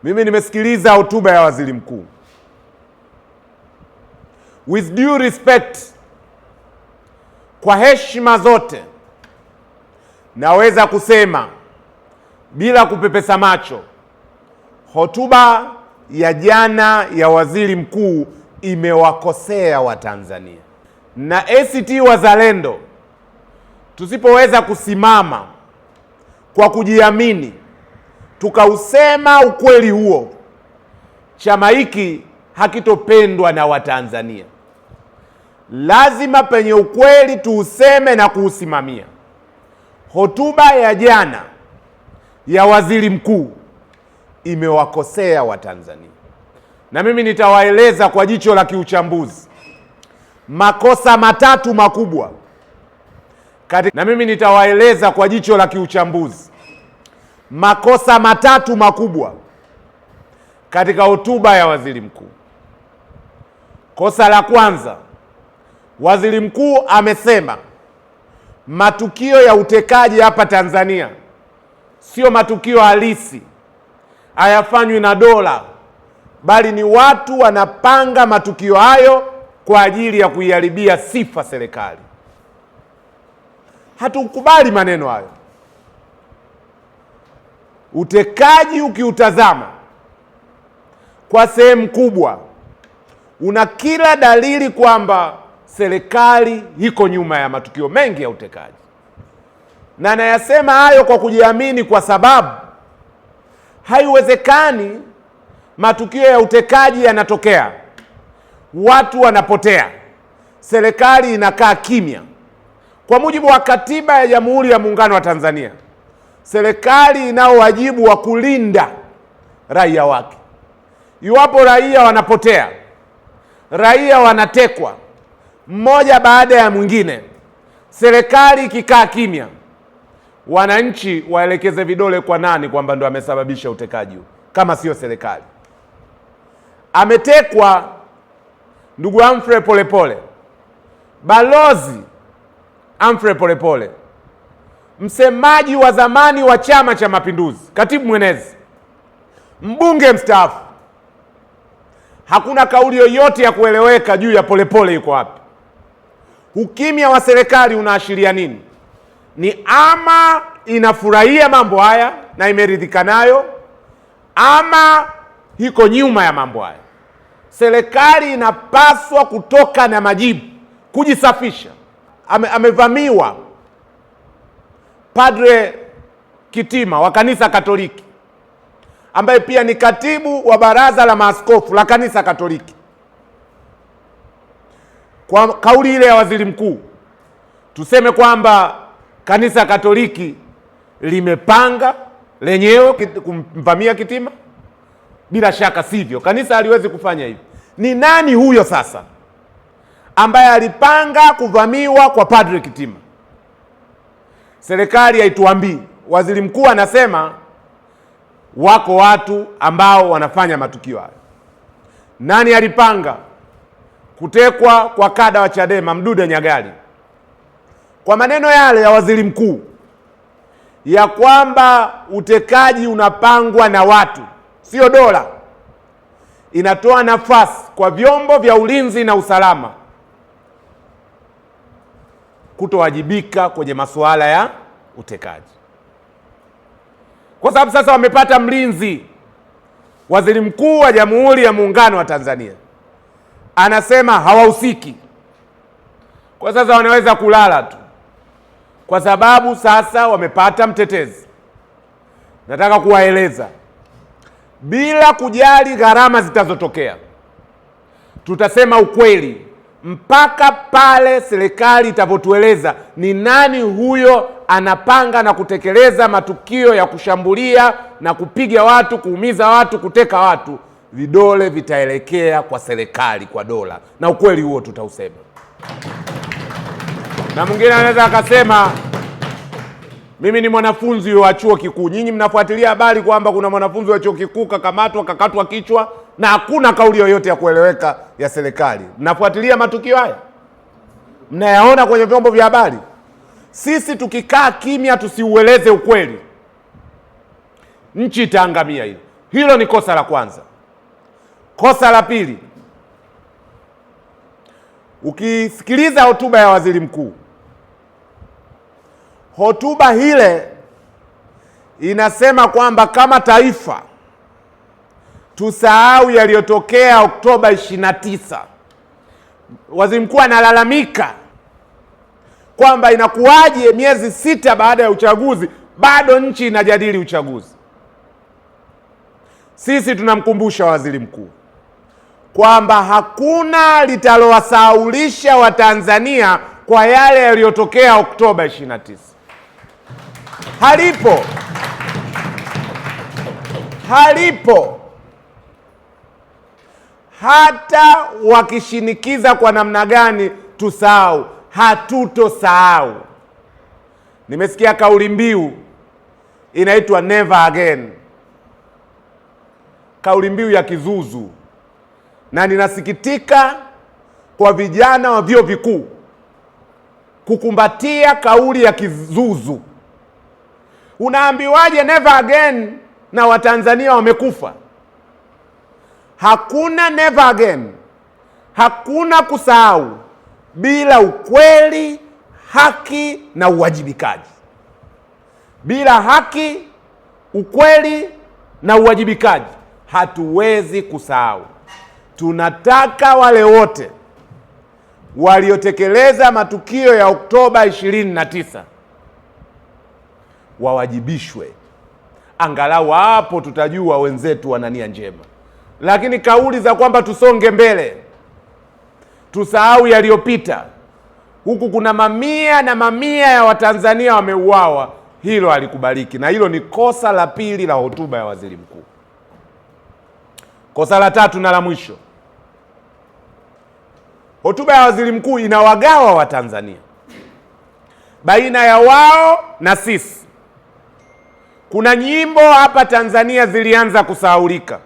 Mimi nimesikiliza hotuba ya waziri mkuu. With due respect, kwa heshima zote, naweza kusema bila kupepesa macho, hotuba ya jana ya waziri mkuu imewakosea Watanzania. Na ACT Wazalendo tusipoweza kusimama kwa kujiamini tukausema ukweli huo, chama hiki hakitopendwa na Watanzania. Lazima penye ukweli tuuseme na kuusimamia. Hotuba ya jana ya waziri mkuu imewakosea Watanzania, na mimi nitawaeleza kwa jicho la kiuchambuzi makosa matatu makubwa katika hotuba ya waziri mkuu. Kosa la kwanza, waziri mkuu amesema matukio ya utekaji hapa Tanzania sio matukio halisi, hayafanywi na dola, bali ni watu wanapanga matukio hayo kwa ajili ya kuiharibia sifa serikali. Hatukubali maneno hayo. Utekaji ukiutazama kwa sehemu kubwa una kila dalili kwamba serikali iko nyuma ya matukio mengi ya utekaji, na nayasema hayo kwa kujiamini, kwa sababu haiwezekani matukio ya utekaji yanatokea, watu wanapotea, serikali inakaa kimya. Kwa mujibu wa Katiba ya Jamhuri ya Muungano wa Tanzania, serikali inao wajibu wa kulinda raia wake. Iwapo raia wanapotea, raia wanatekwa mmoja baada ya mwingine, serikali ikikaa kimya, wananchi waelekeze vidole kwa nani kwamba ndo amesababisha utekaji huu kama sio serikali? Ametekwa ndugu Humphrey Polepole, Balozi Humphrey Polepole, msemaji wa zamani wa Chama cha Mapinduzi, katibu mwenezi, mbunge mstaafu. Hakuna kauli yoyote ya kueleweka juu ya Polepole yuko wapi. Ukimya wa serikali unaashiria nini? Ni ama inafurahia mambo haya na imeridhika nayo, ama iko nyuma ya mambo haya. Serikali inapaswa kutoka na majibu, kujisafisha. Amevamiwa Padre Kitima wa Kanisa Katoliki, ambaye pia ni katibu wa Baraza la Maaskofu la Kanisa Katoliki. Kwa kauli ile ya waziri mkuu, tuseme kwamba Kanisa Katoliki limepanga lenyewe kumvamia Kitima? Bila shaka sivyo, kanisa haliwezi kufanya hivyo. Ni nani huyo sasa ambaye alipanga kuvamiwa kwa Padre Kitima? Serikali haituambii. Waziri mkuu anasema wako watu ambao wanafanya matukio hayo. Nani alipanga kutekwa kwa kada wa Chadema Mdude Nyagali? Kwa maneno yale ya waziri mkuu ya kwamba utekaji unapangwa na watu, sio dola, inatoa nafasi kwa vyombo vya ulinzi na usalama kutowajibika kwenye masuala ya utekaji, kwa sababu sasa wamepata mlinzi. Waziri Mkuu wa Jamhuri ya Muungano wa Tanzania anasema hawahusiki. Kwa sasa wanaweza kulala tu, kwa sababu sasa wamepata mtetezi. Nataka kuwaeleza, bila kujali gharama zitazotokea, tutasema ukweli mpaka pale serikali itakapotueleza ni nani huyo anapanga na kutekeleza matukio ya kushambulia na kupiga watu, kuumiza watu, kuteka watu. Vidole vitaelekea kwa serikali, kwa dola, na ukweli huo tutausema. Na mwingine anaweza akasema mimi ni mwanafunzi wa chuo kikuu. Nyinyi mnafuatilia habari kwamba kuna mwanafunzi wa chuo kikuu kakamatwa, kakatwa kichwa, na hakuna kauli yoyote ya kueleweka ya serikali. Mnafuatilia matukio haya? Mnayaona kwenye vyombo vya habari? Sisi tukikaa kimya tusiueleze ukweli, nchi itaangamia hiyo. Hilo ni kosa la kwanza. Kosa la pili, ukisikiliza hotuba ya waziri mkuu, hotuba ile inasema kwamba kama taifa tusahau yaliyotokea Oktoba 29. Waziri mkuu analalamika kwamba inakuwaje miezi 6 baada ya uchaguzi bado nchi inajadili uchaguzi. Sisi tunamkumbusha waziri mkuu kwamba hakuna litalowasahaulisha Watanzania kwa yale yaliyotokea Oktoba 29. Halipo. Hata wakishinikiza kwa namna gani tusahau, hatutosahau. Nimesikia kauli mbiu inaitwa never again, kauli mbiu ya kizuzu, na ninasikitika kwa vijana wa vyuo vikuu kukumbatia kauli ya kizuzu. Unaambiwaje never again na Watanzania wamekufa? Hakuna never again, hakuna kusahau bila ukweli, haki na uwajibikaji. Bila haki, ukweli na uwajibikaji hatuwezi kusahau. Tunataka wale wote waliotekeleza matukio ya Oktoba 29 wawajibishwe. Angalau hapo tutajua wenzetu wana nia njema. Lakini kauli za kwamba tusonge mbele, tusahau yaliyopita, huku kuna mamia na mamia ya Watanzania wameuawa, hilo halikubaliki, na hilo ni kosa la pili la hotuba ya waziri mkuu. Kosa la tatu na la mwisho, hotuba ya waziri mkuu inawagawa Watanzania baina ya wao na sisi. Kuna nyimbo hapa Tanzania zilianza kusahaulika,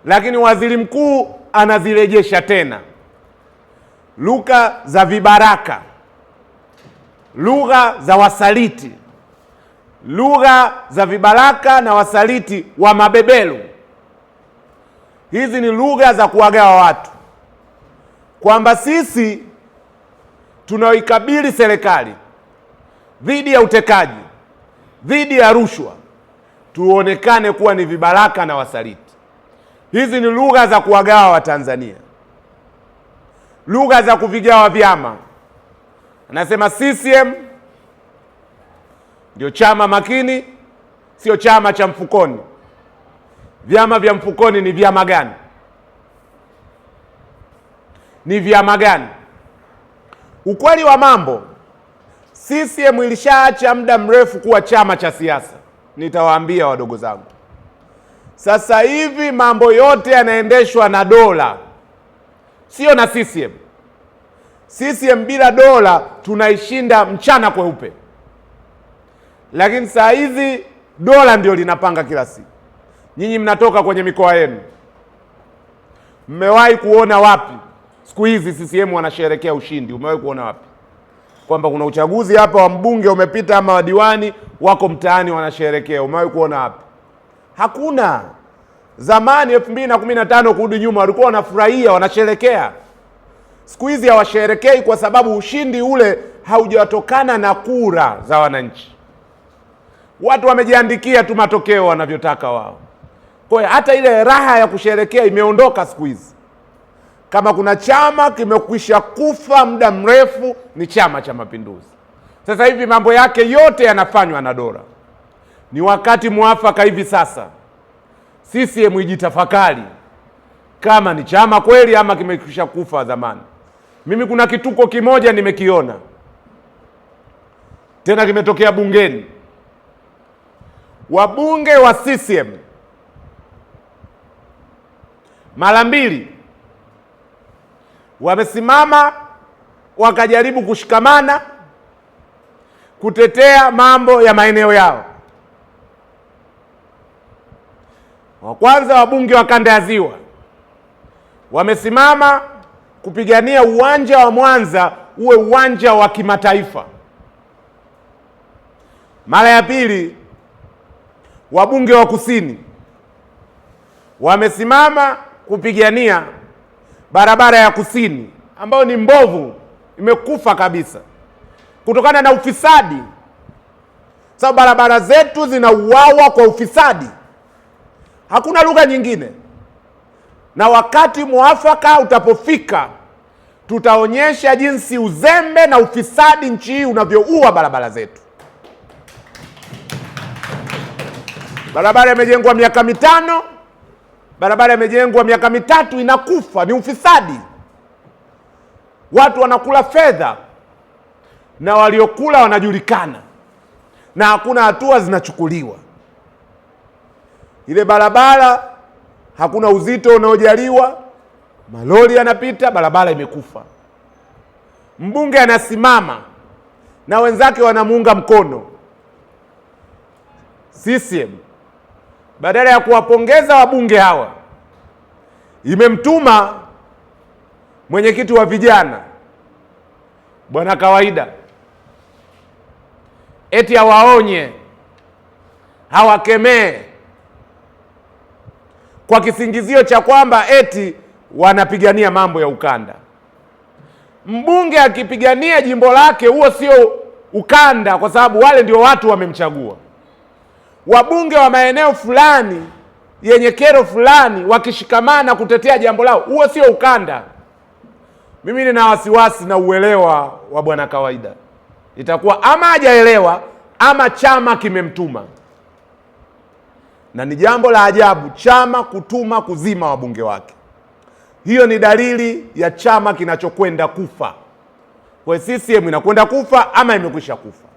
lakini waziri mkuu anazirejesha tena. Lugha za vibaraka, lugha za wasaliti, lugha za vibaraka na wasaliti wa mabebelu. Hizi ni lugha za kuwagawa watu, kwamba sisi tunaoikabili serikali dhidi ya utekaji, dhidi ya rushwa, tuonekane kuwa ni vibaraka na wasaliti. Hizi ni lugha za kuwagawa Watanzania, lugha za kuvigawa vyama. Anasema CCM ndio chama makini, sio chama cha mfukoni. Vyama vya mfukoni ni vyama gani? Ni vyama gani? Ukweli wa mambo, CCM ilishaacha muda mrefu kuwa chama cha siasa. Nitawaambia wadogo zangu, sasa hivi mambo yote yanaendeshwa na dola, sio na CCM. CCM bila dola tunaishinda mchana kweupe, lakini saa hizi dola ndio linapanga kila siku. Nyinyi mnatoka kwenye mikoa yenu, mmewahi kuona wapi siku hizi CCM wanasherehekea ushindi? Umewahi kuona wapi kwamba kuna uchaguzi hapa wa mbunge umepita ama wa diwani, wako mtaani wanasherehekea? Umewahi kuona wapi? Hakuna. Zamani 2015 kurudi nyuma walikuwa wanafurahia, wanasherehekea. Siku hizi hawasherehekei kwa sababu ushindi ule haujatokana na kura za wananchi. Watu wamejiandikia tu matokeo wanavyotaka wao. Kwa hiyo hata ile raha ya kusherehekea imeondoka siku hizi. Kama kuna chama kimekwisha kufa muda mrefu ni Chama cha Mapinduzi. Sasa hivi mambo yake yote yanafanywa na dola. Ni wakati mwafaka hivi sasa CCM ijitafakari kama ni chama kweli ama kimekwisha kufa zamani. Mimi kuna kituko kimoja nimekiona tena kimetokea bungeni. Wabunge wa CCM mara mbili wamesimama wakajaribu kushikamana kutetea mambo ya maeneo yao. Wa kwanza, wabunge wa kanda ya Ziwa wamesimama kupigania uwanja wa Mwanza uwe uwanja wa kimataifa. Mara ya pili, wabunge wa kusini wamesimama kupigania barabara ya kusini ambayo ni mbovu, imekufa kabisa kutokana na ufisadi. Sababu barabara zetu zinauawa kwa ufisadi, hakuna lugha nyingine. Na wakati mwafaka utapofika, tutaonyesha jinsi uzembe na ufisadi nchi hii unavyoua barabara zetu. Barabara imejengwa miaka 5, barabara imejengwa miaka 3 inakufa. Ni ufisadi. Watu wanakula fedha na waliokula wanajulikana, na hakuna hatua zinachukuliwa. Ile barabara hakuna uzito unaojaliwa, malori yanapita, barabara imekufa. Mbunge anasimama na wenzake wanamuunga mkono. CCM badala ya kuwapongeza wabunge hawa, imemtuma mwenyekiti wa vijana Bwana Kawaida eti awaonye, hawakemee kwa kisingizio cha kwamba eti wanapigania mambo ya ukanda. Mbunge akipigania jimbo lake, huo sio ukanda, kwa sababu wale ndio watu wamemchagua. Wabunge wa maeneo fulani yenye kero fulani wakishikamana kutetea jambo lao, huo sio ukanda. Mimi nina wasiwasi na uelewa wa Bwana Kawaida. Itakuwa ama hajaelewa ama chama kimemtuma. Na ni jambo la ajabu chama kutuma kuzima wabunge wake. Hiyo ni dalili ya chama kinachokwenda kufa. Kwa CCM inakwenda kufa ama imekwisha kufa.